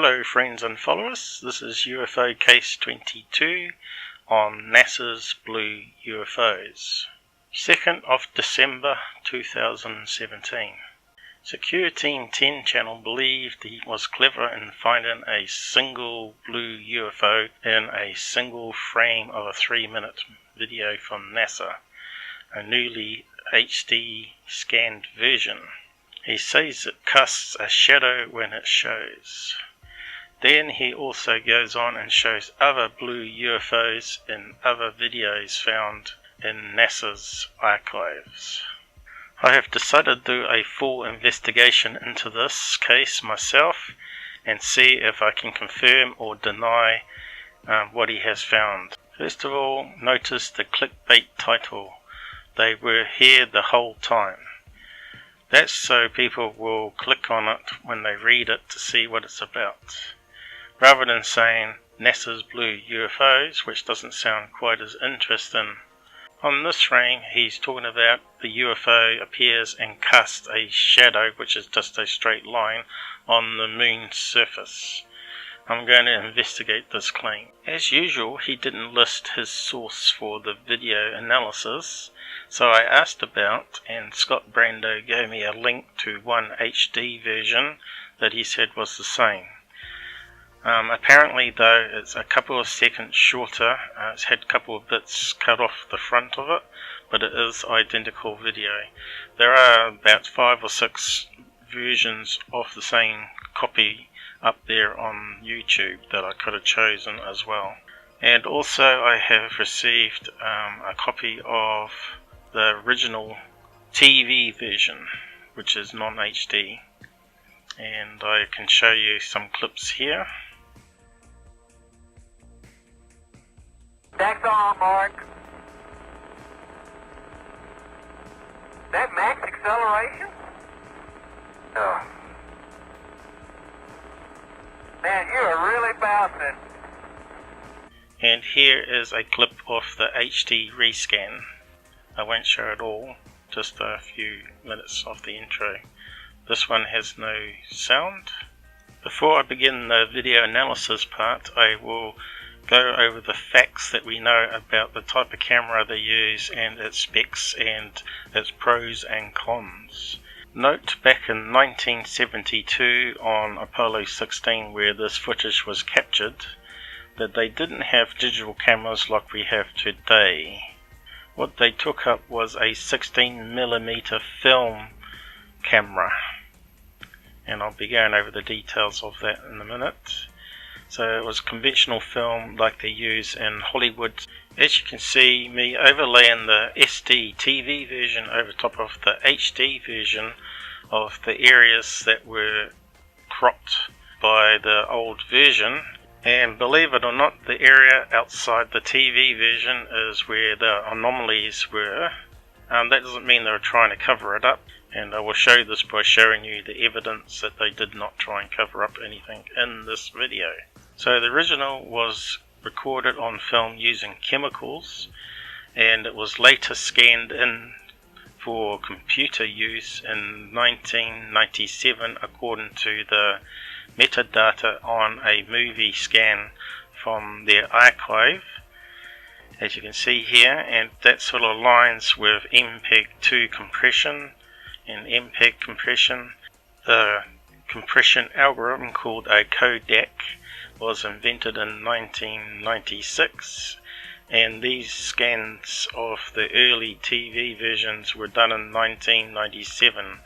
Hello friends and followers, this is UFO Case 22 on NASA's Blue UFOs. 2nd of December 2017. Secureteam 10 channel believed he was clever in finding a single blue UFO in a single frame of a 3-minute video from NASA, a newly HD scanned version. He says it casts a shadow when it shows. Then he also goes on and shows other blue UFOs in other videos found in NASA's archives. I have decided to do a full investigation into this case myself and see if I can confirm or deny what he has found. First of all, notice the clickbait title. They were here the whole time. That's so people will click on it when they read it to see what it's about, rather than saying NASA's Blue UFOs, which doesn't sound quite as interesting. On this frame, he's talking about the UFO appears and casts a shadow, which is just a straight line, on the moon's surface. I'm going to investigate this claim. As usual, he didn't list his source for the video analysis, so I asked about, and Scott Brando gave me a link to one HD version that he said was the same. Apparently though, it's a couple of seconds shorter. It's had a couple of bits cut off the front of it, but it is identical video. There are about 5 or 6 versions of the same copy up there on YouTube that I could have chosen as well. And also I have received a copy of the original TV version, which is non-HD, and I can show you some clips here. That's all, Mark. That max acceleration? Oh. Man, you are really bouncing. And here is a clip of the HD rescan. I won't show it all, just a few minutes of the intro. This one has no sound. Before I begin the video analysis part, I will go over the facts that we know about the type of camera they use and its specs and its pros and cons. Note back in 1972 on Apollo 16, where this footage was captured, that they didn't have digital cameras like we have today. What they took up was a 16mm film camera, and I'll be going over the details of that in a minute. So it was conventional film like they use in Hollywood. As you can see, me overlaying the SD TV version over top of the HD version of the areas that were cropped by the old version. And believe it or not, the area outside the TV version is where the anomalies were. That doesn't mean they were trying to cover it up, and I will show this by showing you the evidence that they did not try and cover up anything in this video. So the original was recorded on film using chemicals, and it was later scanned in for computer use in 1997 according to the metadata on a movie scan from their archive, as you can see here, and that sort of aligns with MPEG-2 compression and MPEG compression. The compression algorithm called a codec was invented in 1996, and these scans of the early TV versions were done in 1997,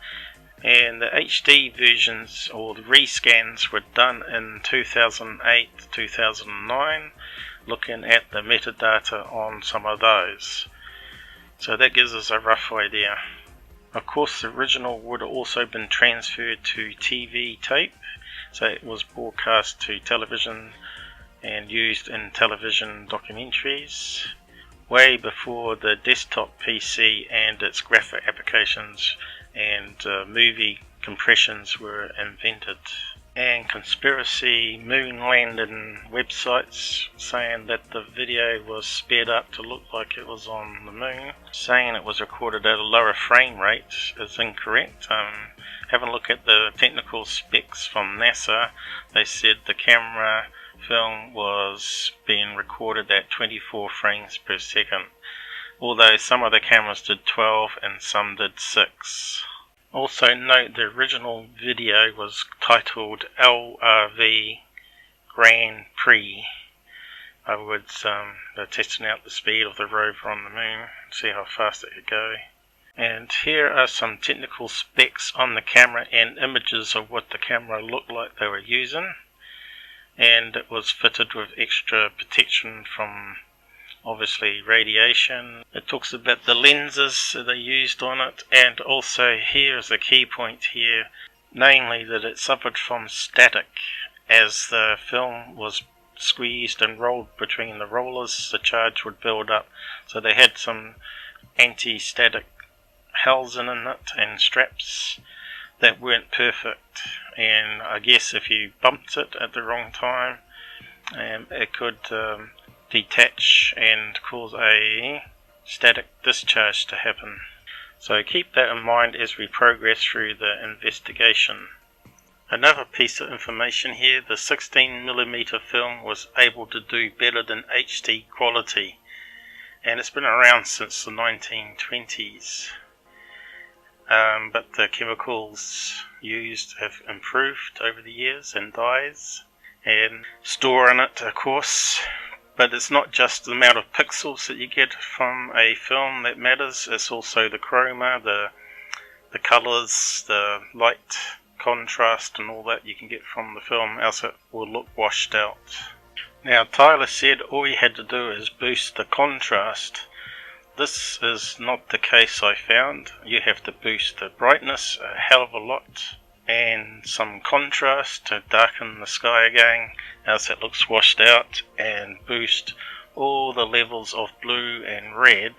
and the HD versions or the rescans were done in 2008-2009, looking at the metadata on some of those. So that gives us a rough idea. Of course, the original would have also been transferred to TV tape, so it was broadcast to television and used in television documentaries way before the desktop PC and its graphic applications and movie compressions were invented. and conspiracy moon landing websites saying that the video was sped up to look like it was on the moon, saying it was recorded at a lower frame rate is incorrect. Have a look at the technical specs from NASA. They said the camera film was being recorded at 24 frames per second, although some of the cameras did 12 and some did 6. Also note the original video was titled LRV Grand Prix. In other words, they're testing out the speed of the rover on the moon, see how fast it could go. And here are some technical specs on the camera and images of what the camera looked like they were using. And it was fitted with extra protection from obviously radiation. It talks about the lenses that they used on it, and also here is a key point here, namely that it suffered from static. As the film was squeezed and rolled between the rollers, the charge would build up. So they had some anti-static housing in it and straps that weren't perfect, and I guess if you bumped it at the wrong time, it could detach and cause a static discharge to happen. So keep that in mind as we progress through the investigation. Another piece of information here, the 16mm film was able to do better than HD quality, and it's been around since the 1920s. But the chemicals used have improved over the years, and dyes and store in it, of course. But it's not just the amount of pixels that you get from a film that matters, it's also the chroma, the colours, the light contrast and all that you can get from the film, else it will look washed out. Now Tyler said all you had to do is boost the contrast. This is not the case, I found. You have to boost the brightness a hell of a lot and some contrast to darken the sky again, else it looks washed out, and boost all the levels of blue and red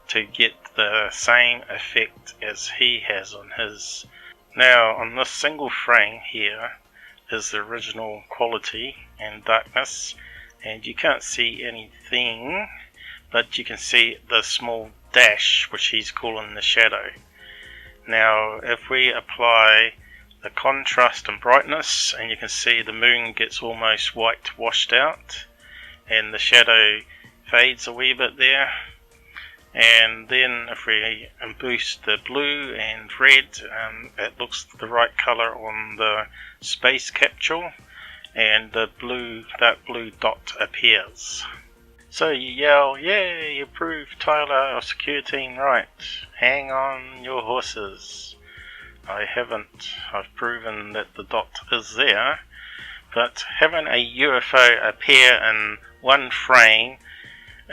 to get the same effect as he has on his. Now on this single frame here is the original quality and darkness, and you can't see anything, but you can see the small dash which he's calling the shadow. Now if we apply the contrast and brightness, and you can see the moon gets almost white washed out and the shadow fades a wee bit there, and then if we boost the blue and red, it looks the right colour on the space capsule and the dark blue dot appears. So you yell, "Yay, you proved Tyler or secure team right. Hang on your horses." I haven't. I've proven that the dot is there. But having a UFO appear in one frame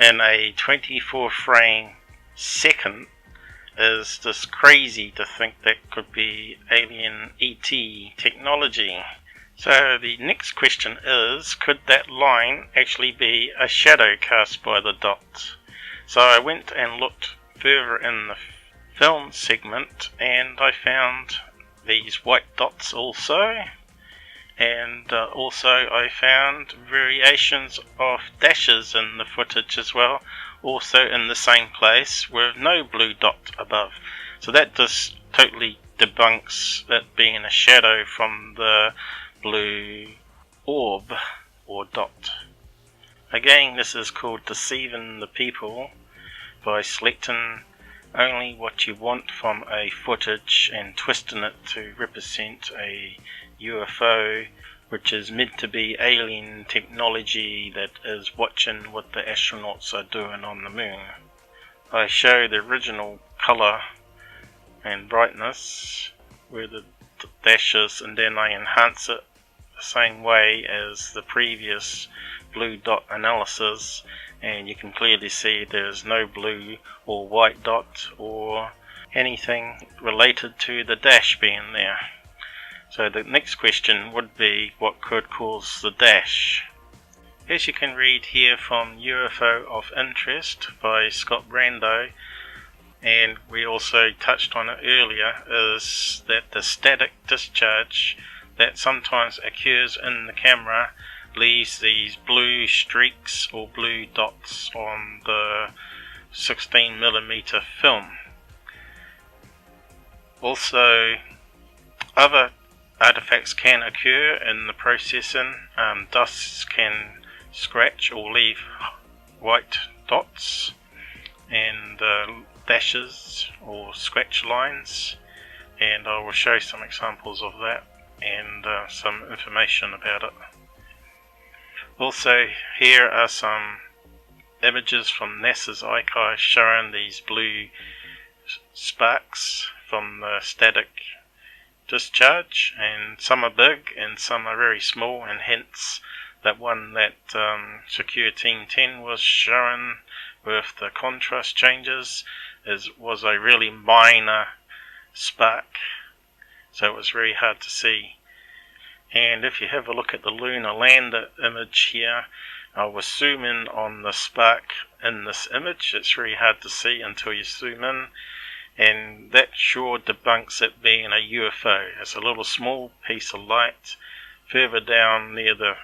in a 24 frame second is just crazy to think that could be alien ET technology. So the next question is, could that line actually be a shadow cast by the dot? So I went and looked further in the film segment, and I found these white dots also, and also I found variations of dashes in the footage as well, also in the same place with no blue dot above. So that just totally debunks it being a shadow from the blue orb or dot. Again, this is called deceiving the people by selecting only what you want from a footage and twisting it to represent a UFO, which is meant to be alien technology that is watching what the astronauts are doing on the moon. I show the original colour and brightness where the dashes, and then I enhance it the same way as the previous blue dot analysis, and you can clearly see there's no blue or white dot or anything related to the dash being there. So the next question would be, what could cause the dash? As you can read here from UFO of Interest by Scott Brando, and we also touched on it earlier, is that the static discharge that sometimes occurs in the camera leaves these blue streaks or blue dots on the 16mm film. Also, other artifacts can occur in the processing. Dust can scratch or leave white dots and dashes or scratch lines, and I will show some examples of that and some information about it. Also, here are some images from NASA's archive showing these blue sparks from the static discharge, and some are big and some are very small, and hence that one that Secureteam 10 was showing with the contrast changes was a really minor spark, so it was very hard to see. And if you have a look at the lunar lander image here, I was zooming on the spark in this image. It's very hard to see until you zoom in, and that sure debunks it being a UFO. It's a little small piece of light further down near the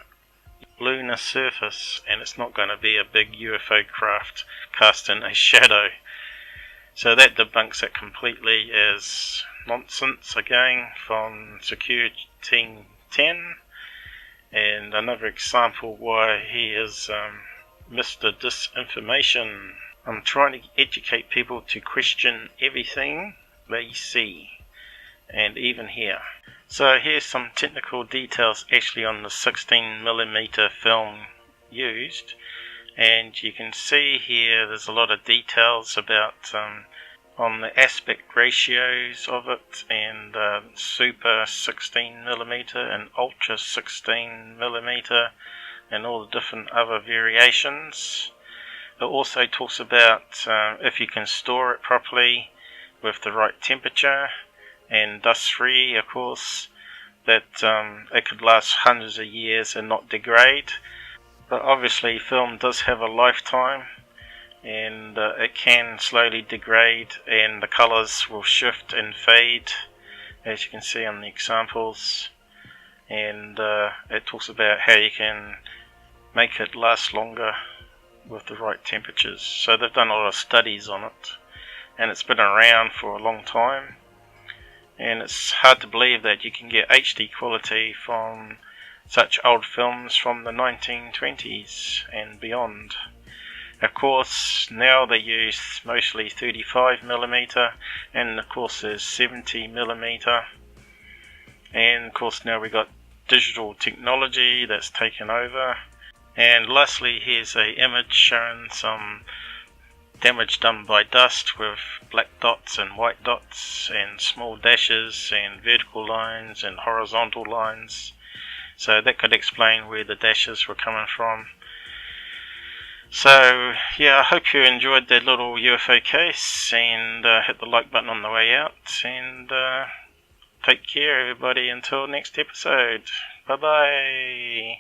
lunar surface, and it's not going to be a big UFO craft casting a shadow. So that debunks it completely as nonsense again from Secureteam 10. And another example why he is Mr. Disinformation. I'm trying to educate people to question everything they see, and even here. So here's some technical details actually on the 16mm film used, and you can see here there's a lot of details about on the aspect ratios of it, and super 16mm and ultra 16mm and all the different other variations. It also talks about if you can store it properly with the right temperature and dust free, of course, that it could last hundreds of years and not degrade. But obviously film does have a lifetime, and it can slowly degrade, and the colours will shift and fade, as you can see on the examples. And it talks about how you can make it last longer with the right temperatures. So they've done a lot of studies on it, and it's been around for a long time, and it's hard to believe that you can get HD quality from such old films from the 1920s and beyond. Of course, now they use mostly 35mm, and of course there's 70mm, and of course now we got digital technology that's taken over. And lastly, here's an image showing some damage done by dust with black dots and white dots and small dashes and vertical lines and horizontal lines. So that could explain where the dashes were coming from. So yeah, I hope you enjoyed that little UFO case, and hit the like button on the way out, and take care everybody until next episode. Bye bye.